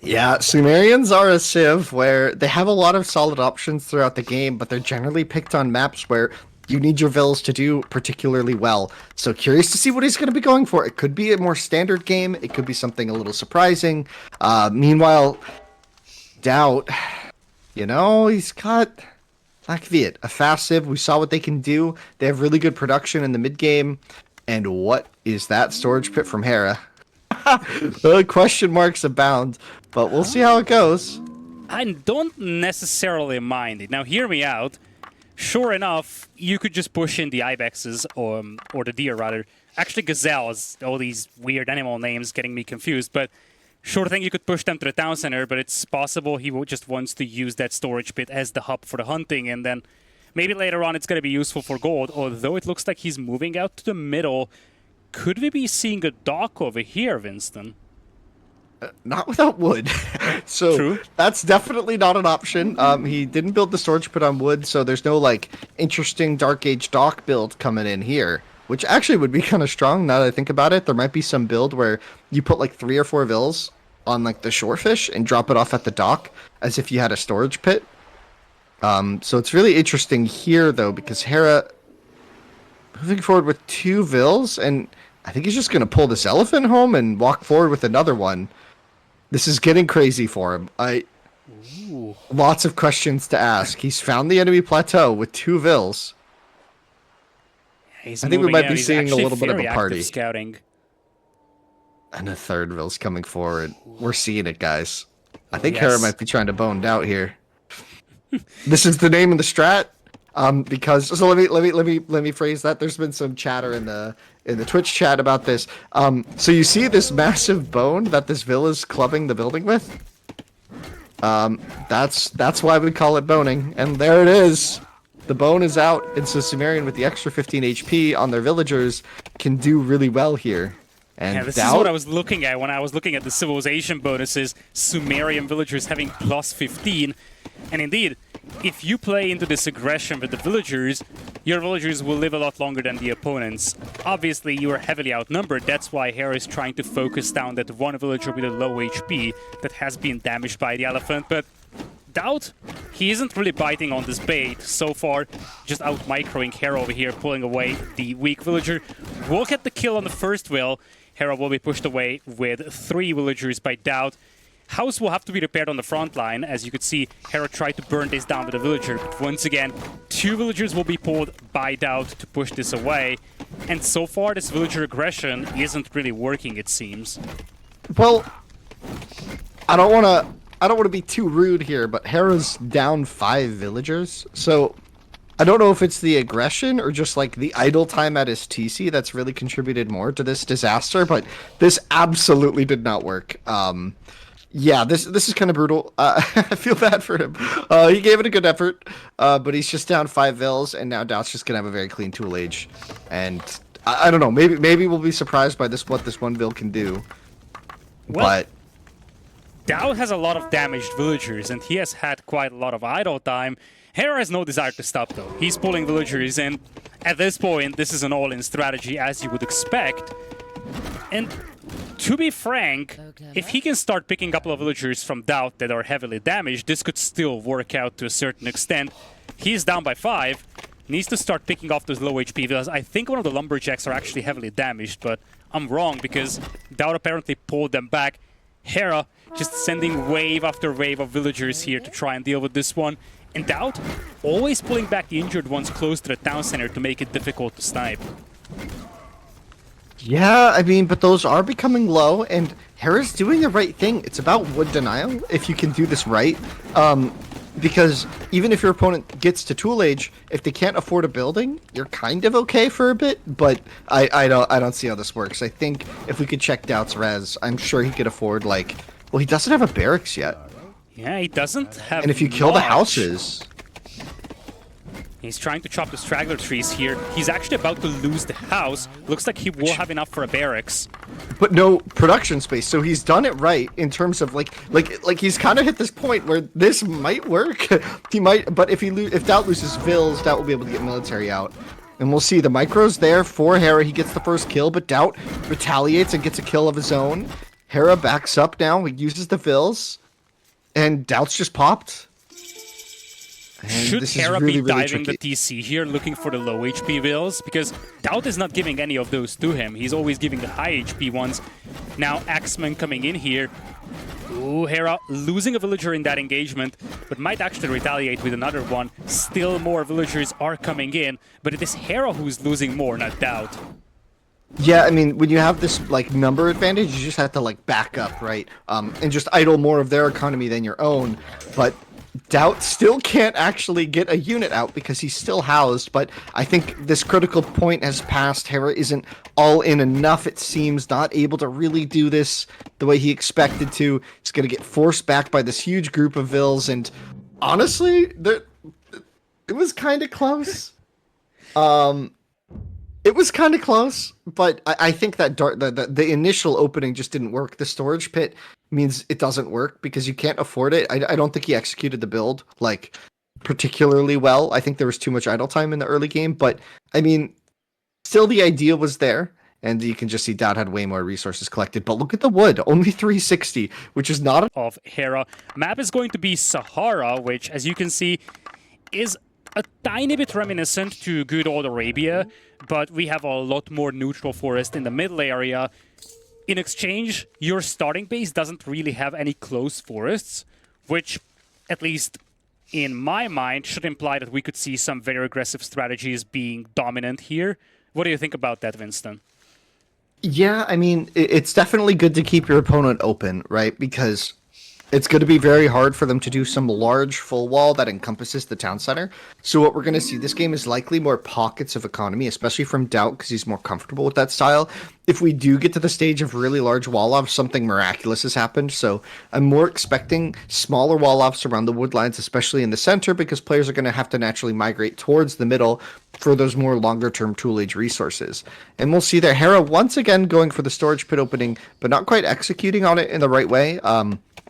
Yeah, Sumerians are a civ where they have a lot of solid options throughout the game, but they're generally picked on maps where you need your vills to do particularly well. So curious to see what he's going to be going for. It could be a more standard game. It could be something a little surprising. Meanwhile, DauT, he's got Black Viet, a fast civ. We saw what they can do. They have really good production in the mid game. And what is that storage pit from Hera? Question marks abound, but we'll see how it goes. I don't necessarily mind it. Now, hear me out. Sure enough, you could just push in the ibexes, or the deer, rather. Actually, gazelles, all these weird animal names getting me confused, but sure thing you could push them to the town center, but it's possible he just wants to use that storage pit as the hub for the hunting, and then maybe later on it's going to be useful for gold, although it looks like he's moving out to the middle. Could we be seeing a dock over here, Winston? Not without wood. So True. That's definitely not an option. He didn't build the storage pit on wood, so there's no interesting Dark Age dock build coming in here, which actually would be kind of strong now that I think about it. There might be some build where you put 3 or 4 vills on the shorefish and drop it off at the dock as if you had a storage pit. So it's really interesting here though, because Hera moving forward with 2 vills, and I think he's just going to pull this elephant home and walk forward with another one. This is getting crazy for him. Ooh. Lots of questions to ask. He's found the enemy plateau with 2 vills. I think we might be seeing a little bit of a party. Scouting. And a 3rd vill's coming forward. We're seeing it, guys. I think Hera might be trying to bone DauT here. This is the name of the strat. Because so let me phrase that. There's been some chatter in the Twitch chat about this. So you see this massive bone that this vill is clubbing the building with? That's why we call it boning. And there it is. The bone is out, and so Sumerian with the extra 15 HP on their villagers can do really well here. And yeah, this is what I was looking at when I was looking at the civilization bonuses. Sumerian villagers having plus 15, and indeed, if you play into this aggression with the villagers, your villagers will live a lot longer than the opponents. Obviously, you are heavily outnumbered. That's why Hera is trying to focus down that one villager with a low HP that has been damaged by the elephant. But DauT, he isn't really biting on this bait so far, just out-microing Hera over here, pulling away the weak villager. Will get the kill on the first will. Hera will be pushed away with 3 villagers by DauT. House will have to be repaired on the front line. As you could see, Hera tried to burn this down with a villager. But once again, 2 villagers will be pulled by DauT to push this away. And so far, this villager aggression isn't really working, it seems. Well, I don't want to be too rude here, but Hera's down 5 villagers. So I don't know if it's the aggression or just the idle time at his TC that's really contributed more to this disaster, but this absolutely did not work. Yeah, this is kind of brutal. I feel bad for him. He gave it a good effort, but he's just down 5 vills, and now DauT's just gonna have a very clean tool age. And I don't know, maybe we'll be surprised by what this one vill can do. Well, but DauT has a lot of damaged villagers, and he has had quite a lot of idle time. Hera has no desire to stop, though. He's pulling villagers, and at this point, this is an all-in strategy, as you would expect. And to be frank, if he can start picking a couple of villagers from DauT that are heavily damaged, this could still work out to a certain extent. He's down by 5. Needs to start picking off those low HP villas. I think one of the lumberjacks are actually heavily damaged, but I'm wrong because DauT apparently pulled them back. Hera just sending wave after wave of villagers here to try and deal with this one. And DauT always pulling back the injured ones close to the town center to make it difficult to snipe. yeah, I mean, but those are becoming low, and Hera's doing the right thing. It's about wood denial, if you can do this right. Because even if your opponent gets to tool age, if they can't afford a building, you're kind of okay for a bit. But I don't see how this works. I think if we could check DauT's res, I'm sure he could afford well, he doesn't have a barracks yet. Yeah, he doesn't have And if you kill the much. houses, He's trying to chop the straggler trees here. He's actually about to lose the house. Looks like he will have enough for a barracks. but no production space. So he's done it right in terms of like he's kind of hit this point where this might work. He might, but if DauT loses vills, DauT will be able to get military out. And we'll see the micros there for Hera. He gets the first kill, but DauT retaliates and gets a kill of his own. Hera backs up now. He uses the Vills, and DauT's just popped. And Should this Hera is really, be really diving tricky. the TC here, looking for the low HP Vills? Because DauT is not giving any of those to him. He's always giving the high HP ones. Now Axeman coming in here. Ooh, Hera losing a villager in that engagement, but might actually retaliate with another one. Still more villagers are coming in, but it is Hera who's losing more, not DauT. Yeah, I mean, when you have this like number advantage, you just have to like back up, right? And just idle more of their economy than your own. But DauT still can't actually get a unit out because he's still housed, but I think this critical point has passed. Hera isn't all in enough, it seems, not able to really do this the way he expected to. He's going to get forced back by this huge group of Vills, and honestly, it was kind of close. It was kind of close, but I think that the initial opening just didn't work. The storage pit means it doesn't work because you can't afford it. I don't think he executed the build like particularly well. I think there was too much idle time in the early game, but I mean, still the idea was there, and you can just see DauT had way more resources collected. But look at the wood, only 360, which is not of Hera. Map is going to be Sahara, which, as you can see, is a tiny bit reminiscent to good old Arabia, but we have a lot more neutral forest in the middle area. In exchange, your starting base doesn't really have any close forests, which, at least in my mind, should imply that we could see some very aggressive strategies being dominant here. What do you think about that, Winston? Yeah, I mean, it's definitely good to keep your opponent open, right? Because it's going to be very hard for them to do some large full wall that encompasses the town center. So what we're going to see this game is likely more pockets of economy, especially from DauT because he's more comfortable with that style. If we do get to the stage of really large wall-offs, something miraculous has happened. So I'm more expecting smaller wall-offs around the wood lines, especially in the center, because players are going to have to naturally migrate towards the middle for those more longer-term tool age resources. And we'll see that Hera once again going for the storage pit opening, but not quite executing on it in the right way.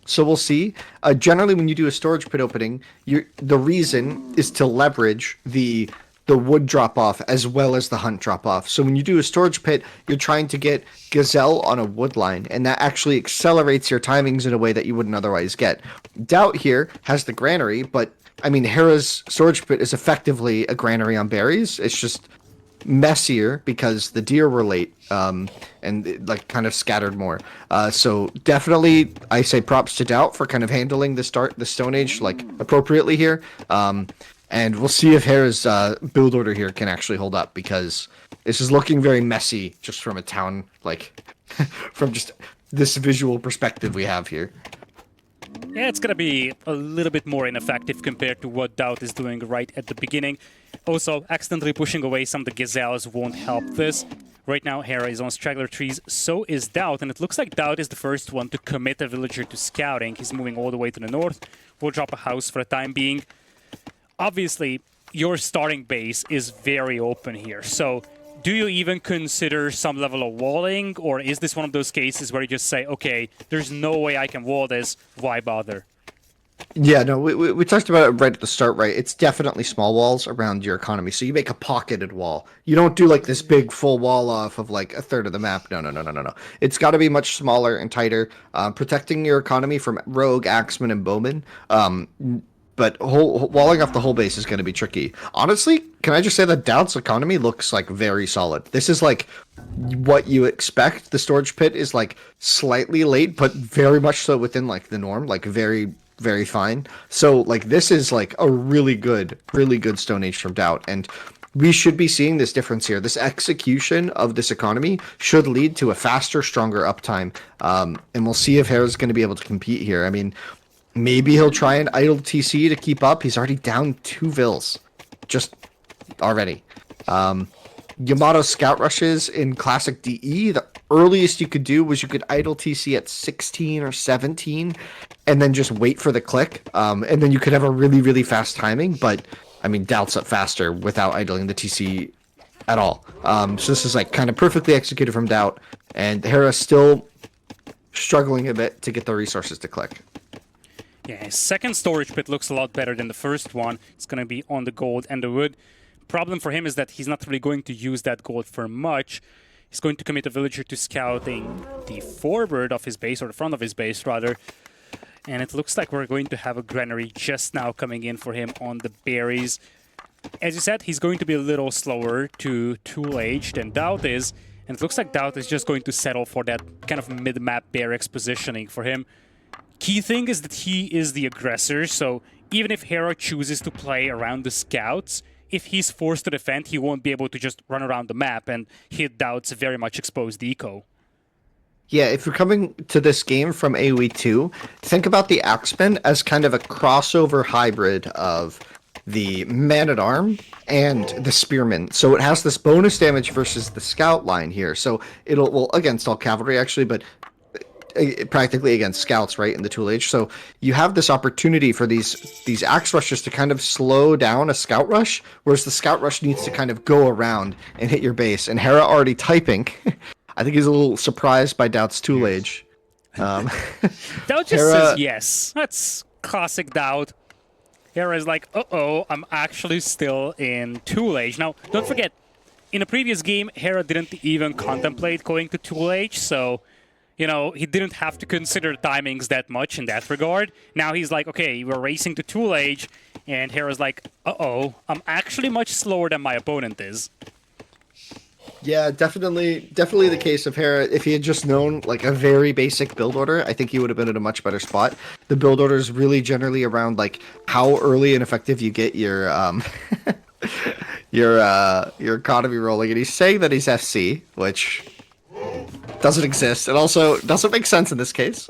So we'll see. Generally, when you do a storage pit opening, the reason is to leverage the wood drop off as well as the hunt drop off. So when you do a storage pit, you're trying to get gazelle on a wood line, and that actually accelerates your timings in a way that you wouldn't otherwise get. DauT here has the granary, but I mean, Hera's storage pit is effectively a granary on berries. It's just messier because the deer were late and it, like kind of scattered more. So definitely I say props to DauT for kind of handling the Stone Age like appropriately here. And we'll see if Hera's build order here can actually hold up, because this is looking very messy just from a town, like from just this visual perspective we have here. Yeah, it's gonna be a little bit more ineffective compared to what DauT is doing right at the beginning. Also, accidentally pushing away some of the gazelles won't help this. Right now, Hera is on straggler trees, so is DauT, and it looks like DauT is the first one to commit a villager to scouting. He's moving all the way to the north. We'll drop a house for the time being. Obviously, your starting base is very open here, so do you even consider some level of walling, or is this one of those cases where you just say, okay, there's no way I can wall this, why bother? Yeah, no, we talked about it right at the start, right? It's definitely small walls around your economy. So you make a pocketed wall. You don't do like this big full wall off of like a third of the map. No. It's got to be much smaller and tighter, protecting your economy from rogue, axemen, and bowmen. But walling off the whole base is going to be tricky. Honestly, can I just say that DauT's economy looks like very solid. This is like what you expect. The storage pit is like slightly late, but very much so within like the norm, like very, very fine. So like this is like a really good Stone Age from DauT, and we should be seeing this difference here. This execution of this economy should lead to a faster, stronger uptime, and we'll see if Hera's going to be able to compete here. I mean, maybe he'll try and idle TC to keep up. He's already down 2 Vills. Just already. Yamato scout rushes in classic DE, the earliest you could do was you could idle TC at 16 or 17 and then just wait for the click. And then you could have a really, really fast timing. But, I mean, DauT's up faster without idling the TC at all. So this is like kind of perfectly executed from DauT. And Hera's still struggling a bit to get the resources to click. Yeah, his second storage pit looks a lot better than the first one. It's going to be on the gold and the wood. Problem for him is that he's not really going to use that gold for much. He's going to commit a villager to scouting the forward of his base, or the front of his base, rather. And it looks like we're going to have a granary just now coming in for him on the berries. As you said, he's going to be a little slower to tool age than DauT is. And it looks like DauT is just going to settle for that kind of mid-map barracks positioning for him. Key thing is that he is the aggressor, so even if Hera chooses to play around the scouts, if he's forced to defend, he won't be able to just run around the map and hit DauT's very much exposed eco. Yeah, if you're coming to this game from AoE 2, think about the Axeman as kind of a crossover hybrid of the Man-at-Arm and the Spearman. So it has this bonus damage versus the Scout line here. So it'll, well, against all cavalry actually, but practically against scouts, right, in the tool age. So you have this opportunity for these axe rushers to kind of slow down a scout rush, whereas the scout rush needs to kind of go around and hit your base. And Hera already typing. I think he's a little surprised by DauT's tool age. DauT just says yes. That's classic DauT. Hera is like, uh-oh, I'm actually still in tool age. Now, don't forget, in a previous game, Hera didn't even contemplate going to tool age, so you know, he didn't have to consider timings that much in that regard. Now he's like, okay, we're racing to tool age, and Hera's like, uh-oh, I'm actually much slower than my opponent is. Yeah, definitely the case of Hera. If he had just known like a very basic build order, I think he would have been in a much better spot. The build order is really generally around like how early and effective you get your your economy rolling, and he's saying that he's FC, which doesn't exist. It also doesn't make sense in this case.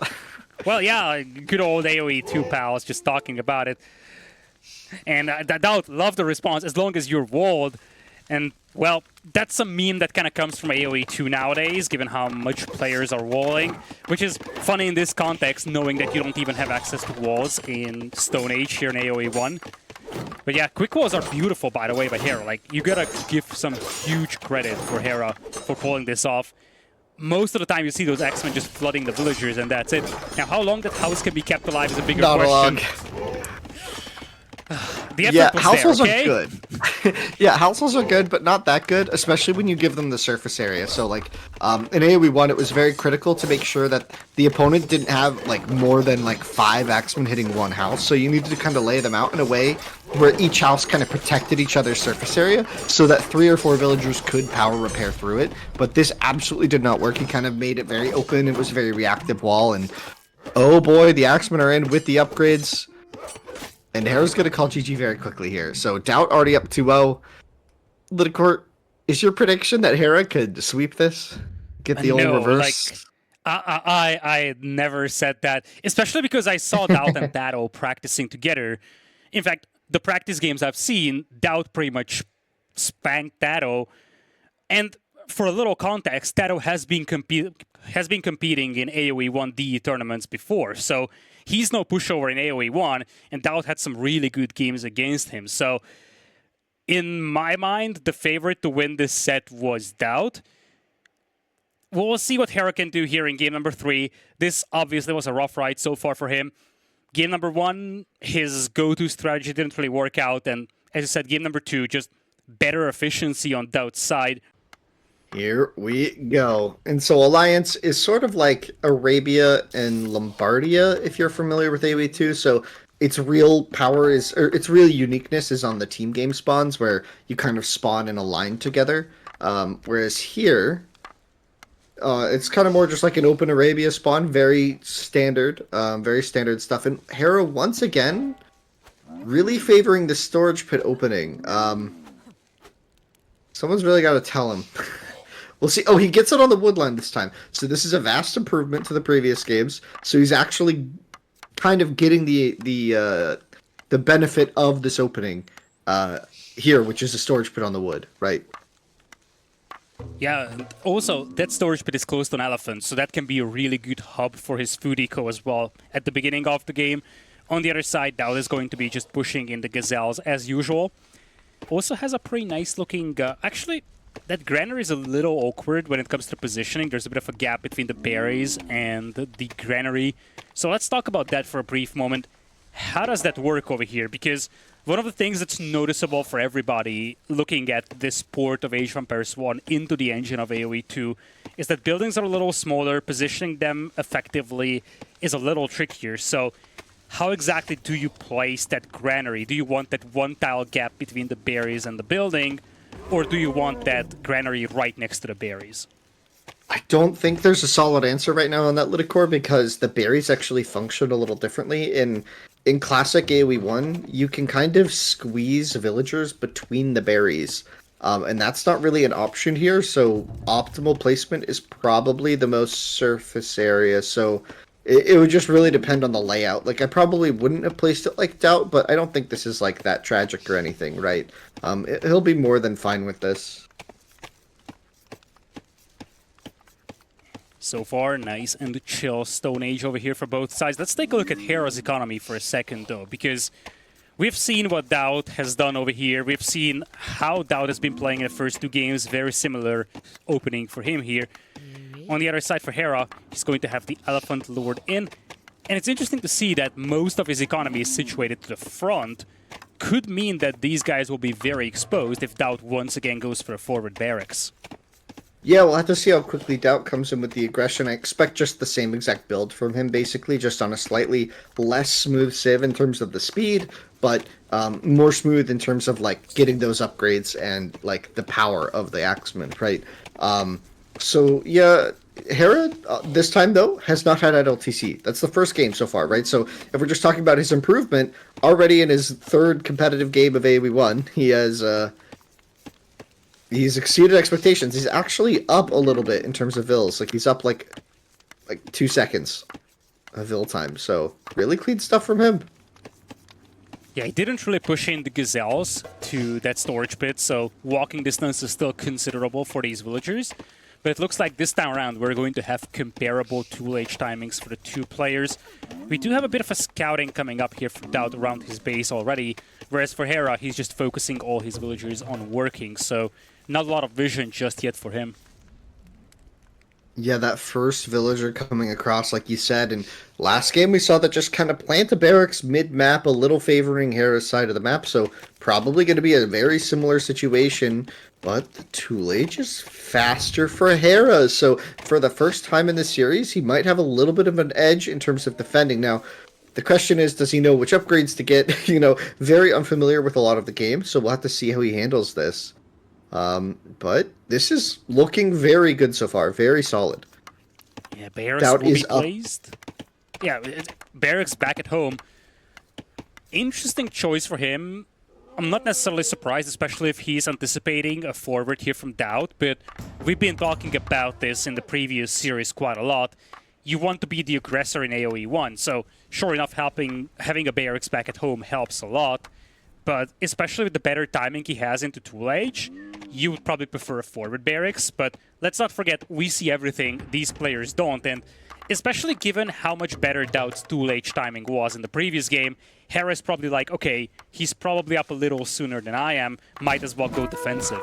Well, yeah, good old AoE 2 pals just talking about it. And DauT love the response as long as you're walled. And, well, that's a meme that kind of comes from AoE 2 nowadays, given how much players are walling. Which is funny in this context, knowing that you don't even have access to walls in Stone Age here in AoE 1. But yeah, quick walls are beautiful, by the way, by Hera. Like, you gotta give some huge credit for Hera for pulling this off. Most of the time you see those Axemen just flooding the villagers, and that's it. Now, how long that house can be kept alive is a bigger question. The effort was households there, okay? are good. Yeah, households are good, but not that good, especially when you give them the surface area. So, like, in AoE 1, it was very critical to make sure that the opponent didn't have, like, more than, like, 5 Axemen hitting one house. So you needed to kind of lay them out in a way where each house kind of protected each other's surface area so that 3 or 4 villagers could power repair through it. But this absolutely did not work. He kind of made it very open. It was a very reactive wall, and oh boy, the Axemen are in with the upgrades. And Hera's going to call GG very quickly here. So DauT already up 2-0. Lidakor, is your prediction that Hera could sweep this? Get the old reverse? Like, I never said that. Especially because I saw DauT and TaToH practicing together. In fact, the practice games I've seen, DauT pretty much spanked TaToH. And for a little context, TaToH has been competing in AoE 1D tournaments before. So he's no pushover in AoE 1, and DauT had some really good games against him. So, in my mind, the favorite to win this set was DauT. We'll see what Hera can do here in game number 3. This obviously was a rough ride so far for him. Game number 1, his go-to strategy didn't really work out, and as I said, game number 2, just better efficiency on DauT's side. Here we go. And so Alliance is sort of like Arabia and Lombardia, if you're familiar with AoE 2. So its real power is, or its real uniqueness is on the team game spawns, where you kind of spawn in a line together. Whereas here, it's kind of more just like an open Arabia spawn, very standard stuff. And Hera, once again, really favoring the storage pit opening. Someone's really got to tell him. We'll see. Oh, he gets it on the woodland this time. So this is a vast improvement to the previous games. So he's actually kind of getting the benefit of this opening here, which is a storage pit on the wood, right? Yeah, and also, that storage pit is close to an elephant, so that can be a really good hub for his food eco as well at the beginning of the game. On the other side, DauT is going to be just pushing in the gazelles as usual. Also has a pretty nice looking... actually, that granary is a little awkward when it comes to positioning. There's a bit of a gap between the berries and the granary. So let's talk about that for a brief moment. How does that work over here? Because one of the things that's noticeable for everybody looking at this port of Age of Empires 1 into the engine of AoE 2 is that buildings are a little smaller, positioning them effectively is a little trickier. So how exactly do you place that granary? Do you want that one tile gap between the berries and the building, or do you want that granary right next to the berries? I don't think there's a solid answer right now on that Lidakor because the berries actually function a little differently. In classic AoE 1, you can kind of squeeze villagers between the berries. And that's not really an option here, so optimal placement is probably the most surface area. So it would just really depend on the layout. Like, I probably wouldn't have placed it like DauT, but I don't think this is like that tragic or anything, right? He'll be more than fine with this. So far, nice and chill Stone Age over here for both sides. Let's take a look at Hera's economy for a second, though, because we've seen what DauT has done over here. We've seen how DauT has been playing in the first two games. Very similar opening for him here. On the other side for Hera, he's going to have the Elephant lured in. And it's interesting to see that most of his economy is situated to the front. Could mean that these guys will be very exposed if DauT once again goes for a forward barracks. Yeah, we'll have to see how quickly DauT comes in with the aggression. I expect just the same exact build from him, basically, just on a slightly less smooth civ in terms of the speed, but more smooth in terms of, like, getting those upgrades and, like, the power of the Axeman, right? So, yeah, Hera, this time, though, has not had LTC. That's the first game so far, right? So, if we're just talking about his improvement, already in his third competitive game of AoE 1, he has... He's exceeded expectations. He's actually up a little bit in terms of vills. Like, he's up like 2 seconds of vill time. So, really clean stuff from him. Yeah, he didn't really push in the gazelles to that storage pit, so walking distance is still considerable for these villagers. But it looks like this time around we're going to have comparable tool age timings for the two players. We do have a bit of a scouting coming up here for DauT around his base already, whereas for Hera, he's just focusing all his villagers on working, so not a lot of vision just yet for him. Yeah, that first villager coming across, like you said, and last game we saw that just kind of plant the barracks mid-map, a little favoring Hera's side of the map, so probably going to be a very similar situation, but the tool age is faster for Hera, so for the first time in the series, he might have a little bit of an edge in terms of defending. Now, the question is, does he know which upgrades to get? You know, very unfamiliar with a lot of the game, so we'll have to see how he handles this. But this is looking very good so far, very solid. Yeah, barracks DauT will is be placed. Yeah, barracks back at home. Interesting choice for him. I'm not necessarily surprised, especially if he's anticipating a forward here from DauT, but we've been talking about this in the previous series quite a lot. You want to be the aggressor in AoE 1, so sure enough, having a barracks back at home helps a lot. But especially with the better timing he has into tool age, you would probably prefer a forward barracks. But let's not forget, we see everything, these players don't. And especially given how much better DauT's tool age timing was in the previous game, Hera's probably like, okay, he's probably up a little sooner than I am, might as well go defensive.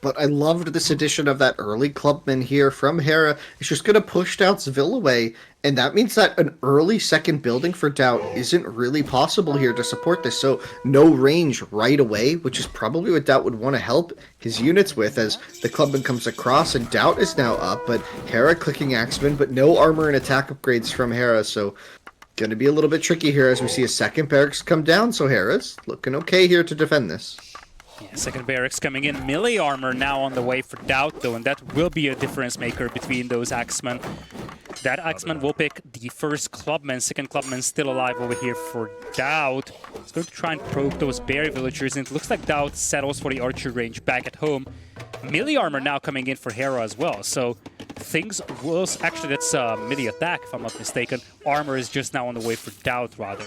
But I loved this addition of that early clubman here from Hera. It's just going to push DauT's Vill away, and that means that an early second building for DauT isn't really possible here to support this. So no range right away, which is probably what DauT would want to help his units with as the clubman comes across, and DauT is now up, but Hera clicking Axeman, but no armor and attack upgrades from Hera, so going to be a little bit tricky here as we see a second barracks come down, so Hera's looking okay here to defend this. Yeah, second barracks coming in. Melee armor now on the way for DauT, though, and that will be a difference maker between those Axemen. That Axeman will pick the first clubman. Second clubman still alive over here for DauT. He's going to try and probe those berry villagers, and it looks like DauT settles for the archer range back at home. Melee armor now coming in for Hera as well, so things will... Actually, that's melee attack, if I'm not mistaken. Armor is just now on the way for DauT, rather.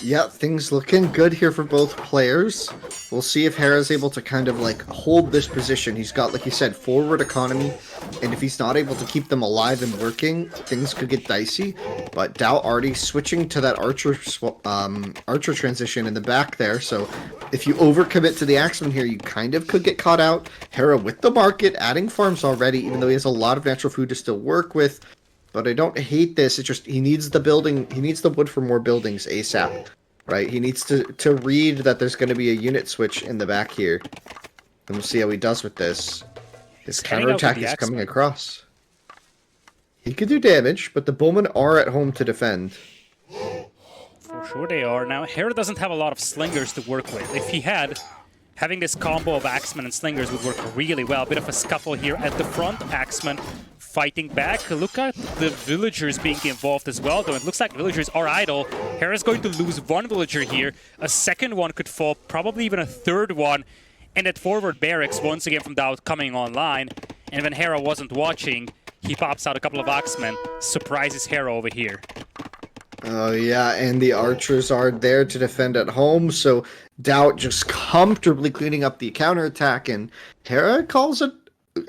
Yeah, things looking good here for both players. We'll see if Hera's able to kind of like hold this position. He's got, like you said, forward economy, and if he's not able to keep them alive and working, things could get dicey. But DauT already switching to that archer transition in the back there, so if you overcommit to the Axeman here, you kind of could get caught out. Hera with the market, adding farms already, even though he has a lot of natural food to still work with. But I don't hate this. It's just he needs the building. He needs the wood for more buildings ASAP. right? He needs to read that there's going to be a unit switch in the back here. And we'll see how he does with this. His He's heading out with counterattack the is coming Axeman. across. He could do damage, but the bowmen are at home to defend. For sure they are. Now, Hera doesn't have a lot of slingers to work with. If he had, having this combo of Axeman and slingers would work really well. A bit of a scuffle here at the front. Axeman fighting back. Look at the villagers being involved as well, though. It looks like villagers are idle. Hera's going to lose one villager here. A second one could fall, probably even a third one. And that forward barracks, once again from DauT, coming online. And when Hera wasn't watching, he pops out a couple of Axemen. Surprises Hera over here. Oh yeah, and the archers are there to defend at home, so DauT just comfortably cleaning up the counterattack, and Hera calls it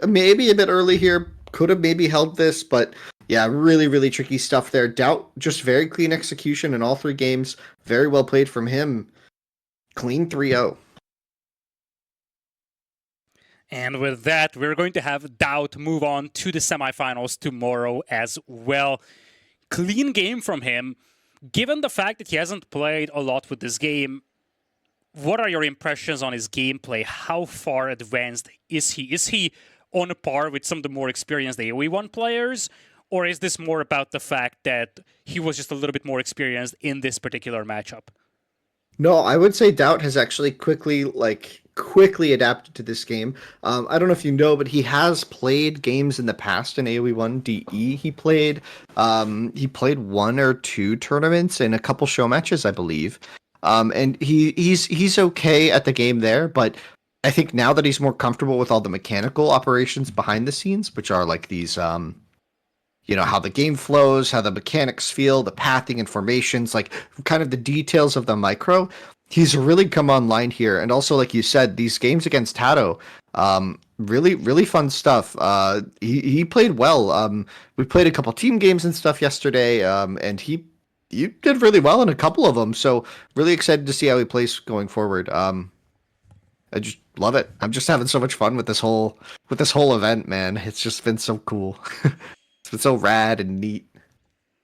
maybe a bit early here. Could have maybe held this, but yeah, really, really tricky stuff there. DauT, just very clean execution in all three games. Very well played from him. Clean 3-0. And with that, we're going to have DauT move on to the semifinals tomorrow as well. Clean game from him. Given the fact that he hasn't played a lot with this game, what are your impressions on his gameplay? How far advanced is he? Is he on par with some of the more experienced AoE1 players? Or is this more about the fact that he was just a little bit more experienced in this particular matchup? No, I would say DauT has actually quickly adapted to this game. I don't know if you know, but he has played games in the past in AoE 1 DE. He played one or two tournaments and a couple show matches, I believe. And he's okay at the game there, but I think now that he's more comfortable with all the mechanical operations behind the scenes, which are like these how the game flows, how the mechanics feel, the pathing and formations, like kind of the details of the micro. He's really come online here. And also, like you said, these games against TaToH, really, really fun stuff. He played well. We played a couple team games and stuff yesterday, and he did really well in a couple of them. So really excited to see how he plays going forward. I just love it. I'm just having so much fun with this whole event, man. It's just been so cool. It's been so rad and neat.